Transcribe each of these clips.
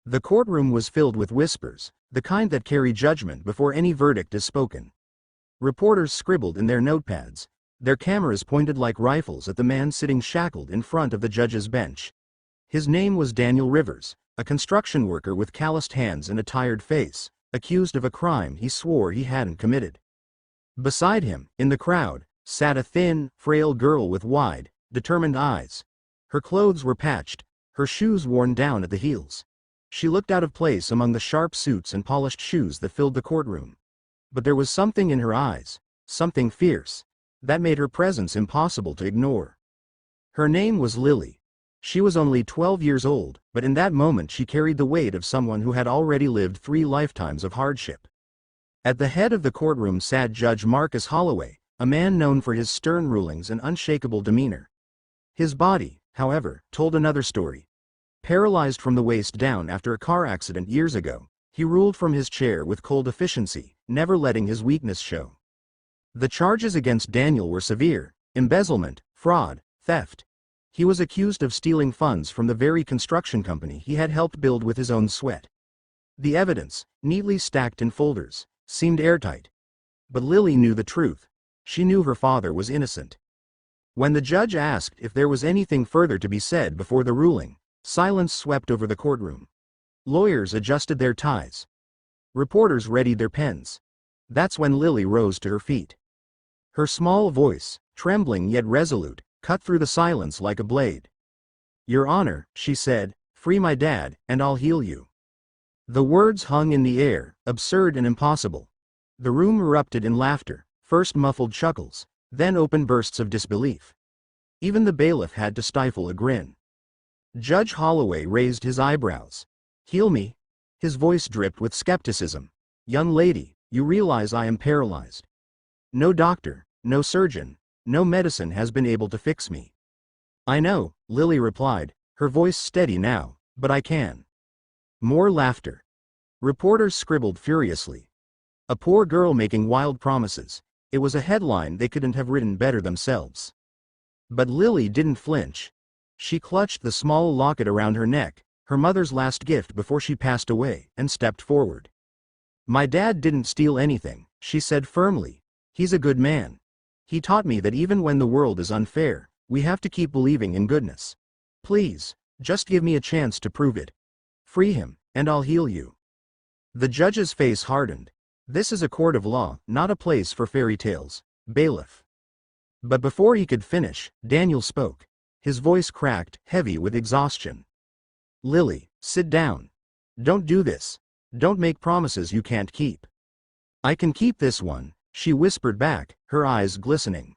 The courtroom was filled with whispers, the kind that carry judgment before any verdict is spoken. Reporters scribbled in their notepads, their cameras pointed like rifles at the man sitting shackled in front of the judge's bench. His name was Daniel Rivers, a construction worker with calloused hands and a tired face, accused of a crime he swore he hadn't committed. Beside him, in the crowd, sat a thin, frail girl with wide, determined eyes. Her clothes were patched, her shoes worn down at the heels. She looked out of place among the sharp suits and polished shoes that filled the courtroom. But there was something in her eyes, something fierce, that made her presence impossible to ignore. Her name was Lily. She was only 12 years old, but in that moment she carried the weight of someone who had already lived 3 lifetimes of hardship. At the head of the courtroom sat Judge Marcus Holloway, a man known for his stern rulings and unshakable demeanor. His body, however, told another story. Paralyzed from the waist down after a car accident years ago, he ruled from his chair with cold efficiency, never letting his weakness show. The charges against Daniel were severe: embezzlement, fraud, theft. He was accused of stealing funds from the very construction company he had helped build with his own sweat. The evidence, neatly stacked in folders, seemed airtight. But Lily knew the truth. She knew her father was innocent. When the judge asked if there was anything further to be said before the ruling, silence swept over the courtroom. Lawyers adjusted their ties. Reporters readied their pens. That's when Lily rose to her feet. Her small voice, trembling yet resolute, cut through the silence like a blade. "Your Honor," she said, "free my dad, and I'll heal you." The words hung in the air, absurd and impossible. The room erupted in laughter, first muffled chuckles, then open bursts of disbelief. Even the bailiff had to stifle a grin. Judge Holloway raised his eyebrows. "Heal me?" His voice dripped with skepticism. "Young lady, you realize I am paralyzed. No doctor, no surgeon, no medicine has been able to fix me." "I know," Lily replied, her voice steady now, "but I can." More laughter. Reporters scribbled furiously. "A poor girl making wild promises." It was a headline they couldn't have written better themselves. But Lily didn't flinch. She clutched the small locket around her neck, her mother's last gift before she passed away, and stepped forward. "My dad didn't steal anything," she said firmly. "He's a good man. He taught me that even when the world is unfair, we have to keep believing in goodness. Please, just give me a chance to prove it. Free him, and I'll heal you." The judge's face hardened. This is a court of law, not a place for fairy tales, bailiff. But before he could finish, Daniel spoke. His voice cracked, heavy with exhaustion. "Lily, sit down. Don't do this. Don't make promises you can't keep." "I can keep this one," she whispered back, her eyes glistening.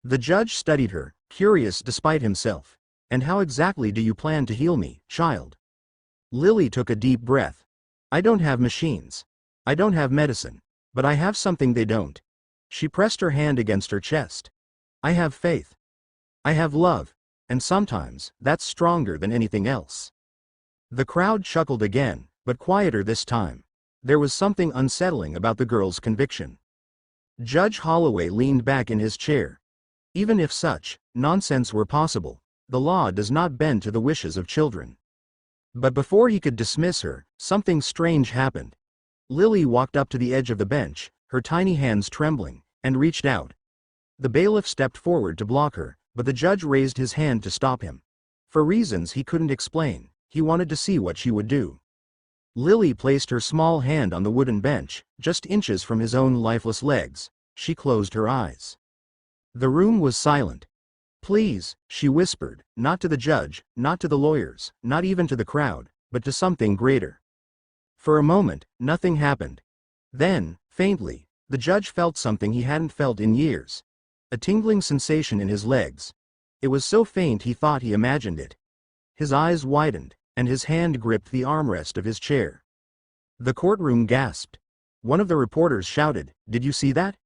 The judge studied her, curious despite himself. "And how exactly do you plan to heal me, child?" Lily took a deep breath. "I don't have machines. I don't have medicine. But I have something they don't." She pressed her hand against her chest. "I have faith. I have love. And sometimes, that's stronger than anything else." The crowd chuckled again, but quieter this time. There was something unsettling about the girl's conviction. Judge Holloway leaned back in his chair. Even if such nonsense were possible, the law does not bend to the wishes of children. But before he could dismiss her, something strange happened. Lily walked up to the edge of the bench, her tiny hands trembling, and reached out. The bailiff stepped forward to block her, but the judge raised his hand to stop him. For reasons he couldn't explain, he wanted to see what she would do. Lily placed her small hand on the wooden bench, just inches from his own lifeless legs. She closed her eyes. The room was silent. "Please," she whispered, not to the judge, not to the lawyers, not even to the crowd, but to something greater. For a moment, nothing happened. Then, faintly, the judge felt something he hadn't felt in years. A tingling sensation in his legs. It was so faint he thought he imagined it. His eyes widened, and his hand gripped the armrest of his chair. The courtroom gasped. One of the reporters shouted, "Did you see that?"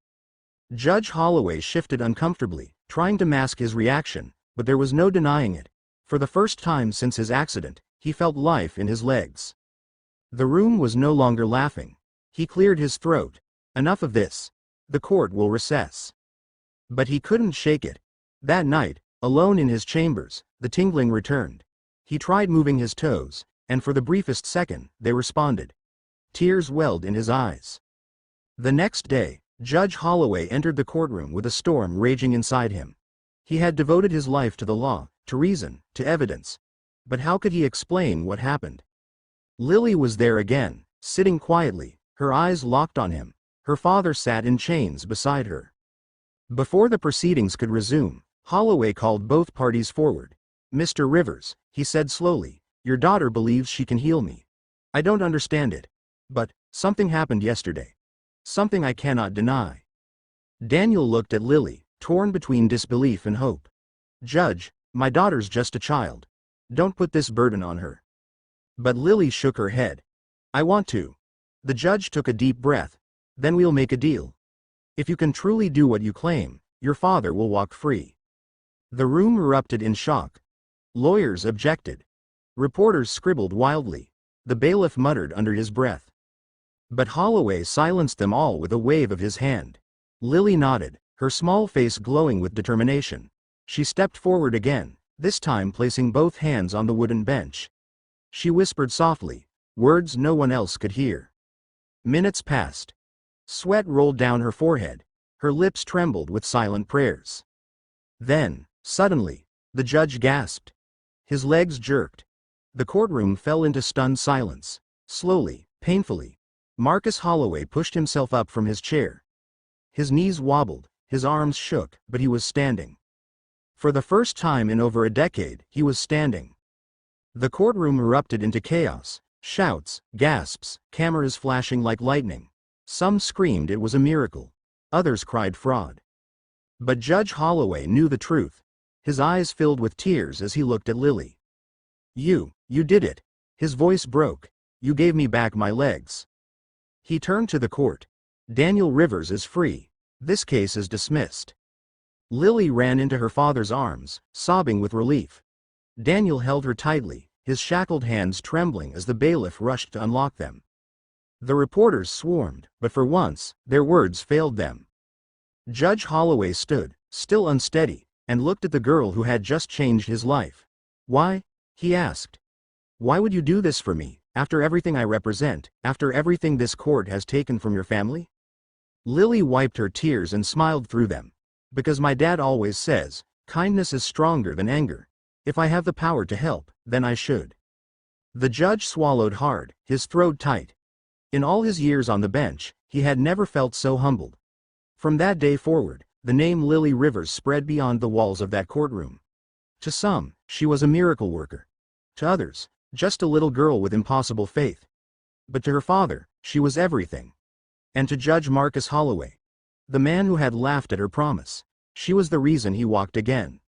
Judge Holloway shifted uncomfortably, trying to mask his reaction, but there was no denying it. For the first time since his accident, he felt life in his legs. The room was no longer laughing. He cleared his throat. "Enough of this. The court will recess." But he couldn't shake it. That night, alone in his chambers, the tingling returned. He tried moving his toes, and for the briefest second, they responded. Tears welled in his eyes. The next day, Judge Holloway entered the courtroom with a storm raging inside him. He had devoted his life to the law, to reason, to evidence. But how could he explain what happened? Lily was there again, sitting quietly, her eyes locked on him. Her father sat in chains beside her. Before the proceedings could resume, Holloway called both parties forward. Mr. Rivers, he said slowly, your daughter believes she can heal me. I don't understand it. But, something happened yesterday. Something I cannot deny. Daniel looked at Lily, torn between disbelief and hope. Judge, my daughter's just a child. Don't put this burden on her. But Lily shook her head. I want to. The judge took a deep breath. Then we'll make a deal. If you can truly do what you claim, your father will walk free. The room erupted in shock. Lawyers objected. Reporters scribbled wildly. The bailiff muttered under his breath. But Holloway silenced them all with a wave of his hand. Lily nodded, her small face glowing with determination. She stepped forward again, this time placing both hands on the wooden bench. She whispered softly, words no one else could hear. Minutes passed. Sweat rolled down her forehead, her lips trembled with silent prayers. Then, suddenly, the judge gasped. His legs jerked. The courtroom fell into stunned silence. Slowly, painfully, Marcus Holloway pushed himself up from his chair. His knees wobbled, his arms shook, but he was standing. For the first time in over a decade, he was standing. The courtroom erupted into chaos, shouts, gasps, cameras flashing like lightning. Some screamed it was a miracle. Others cried fraud. But Judge Holloway knew the truth. His eyes filled with tears as he looked at Lily. You did it. His voice broke. You gave me back my legs. He turned to the court. Daniel Rivers is free. This case is dismissed. Lily ran into her father's arms, sobbing with relief. Daniel held her tightly, his shackled hands trembling as the bailiff rushed to unlock them. The reporters swarmed, but for once, their words failed them. Judge Holloway stood, still unsteady, and looked at the girl who had just changed his life. Why? He asked. Why would you do this for me, after everything I represent, after everything this court has taken from your family? Lily wiped her tears and smiled through them. Because my dad always says, kindness is stronger than anger. If I have the power to help, then I should. The judge swallowed hard, his throat tight. In all his years on the bench, he had never felt so humbled. From that day forward, the name Lily Rivers spread beyond the walls of that courtroom. To some, she was a miracle worker. To others, just a little girl with impossible faith. But to her father, she was everything. And to Judge Marcus Holloway, the man who had laughed at her promise, she was the reason he walked again.